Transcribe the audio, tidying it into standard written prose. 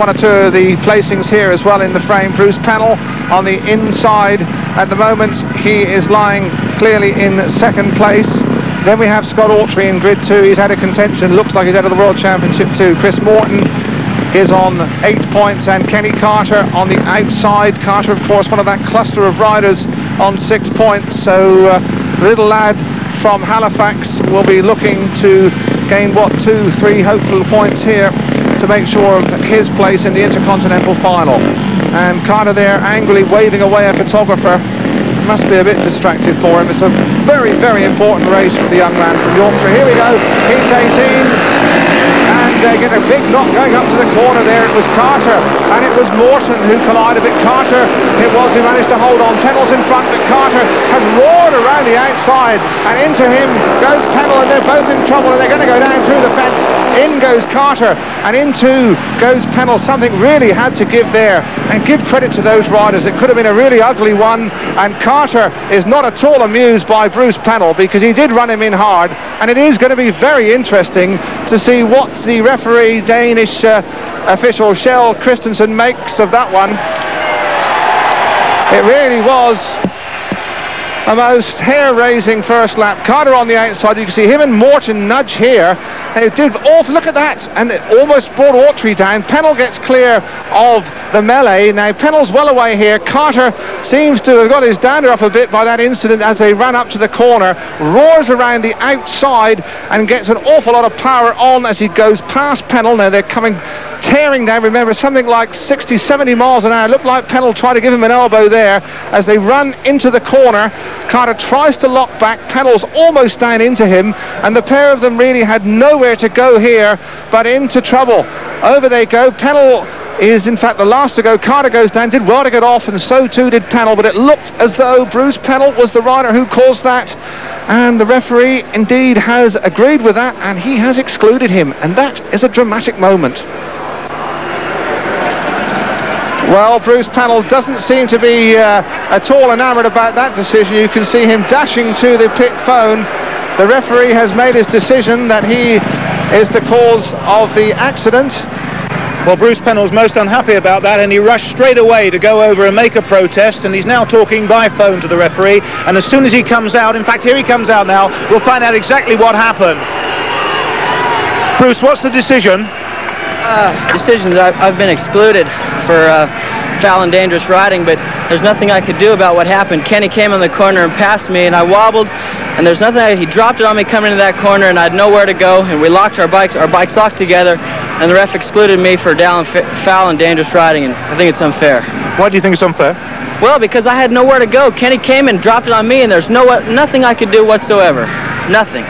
one or two of the placings here as well in the frame. Bruce Penhall on the inside at the moment. He is lying clearly in second place. Then we have Scott Autry in grid 2. He's out of contention. Looks like he's out of the World Championship too. Chris Morton is on 8 points, and Kenny Carter on the outside. Carter, of course, one of that cluster of riders on 6 points. So little lad from Halifax will be looking to gain, what, 2, 3 hopeful points here to make sure of his place in the Intercontinental final. And Carter there angrily waving away a photographer. Must be a bit distracted for him. It's a very, very important race for the young man from Yorkshire. Here we go, heat 18. And get a big knock going up to the corner there. It was Carter, and it was Morton who collided, but Carter it was who managed to hold on. Penhall's in front, but Carter has roared around the outside, and into him goes Penhall, and they're both in trouble, and they're going to go down through the fence. In goes Carter, and into goes Penhall. Something really had to give there, and give credit to those riders. It could have been a really ugly one, and Carter is not at all amused by Bruce Penhall, because he did run him in hard, and it is going to be very interesting to see what the referee, Danish official Kjell Christensen, makes of that one. It really was a most hair-raising first lap. Carter on the outside, you can see him and Morton nudge here. They did awful, look at that, and it almost brought Autry down. Penhall gets clear of the melee. Now Penhall's well away here. Carter seems to have got his dander up a bit by that incident as they ran up to the corner, roars around the outside and gets an awful lot of power on as he goes past Penhall. Now they're coming tearing down, remember, something like 60-70 miles an hour. Looked like Penhall tried to give him an elbow there as they run into the corner. Carter tries to lock back. Penhall's almost down into him, and the pair of them really had nowhere to go here but into trouble. Over they go. Penhall is in fact the last to go. Carter goes down, did well to get off, and so too did Penhall, but it looked as though Bruce Penhall was the rider who caused that, and the referee indeed has agreed with that, and he has excluded him, and that is a dramatic moment. Well, Bruce Penhall doesn't seem to be at all enamoured about that decision. You can see him dashing to the pit phone. The referee has made his decision that he is the cause of the accident. Well, Bruce Penhall's most unhappy about that, and he rushed straight away to go over and make a protest, and he's now talking by phone to the referee, and as soon as he comes out, in fact here he comes out now, we'll find out exactly what happened. Bruce, what's the decision? Decisions, I've been excluded for foul and dangerous riding, but there's nothing I could do about what happened. Kenny came on the corner and passed me, and I wobbled, and there's nothing. He dropped it on me coming into that corner, and I had nowhere to go, and we locked our bikes locked together, and the ref excluded me for foul and dangerous riding, and I think it's unfair. Why do you think it's unfair? Well, because I had nowhere to go. Kenny came and dropped it on me, and there's nothing I could do whatsoever. Nothing.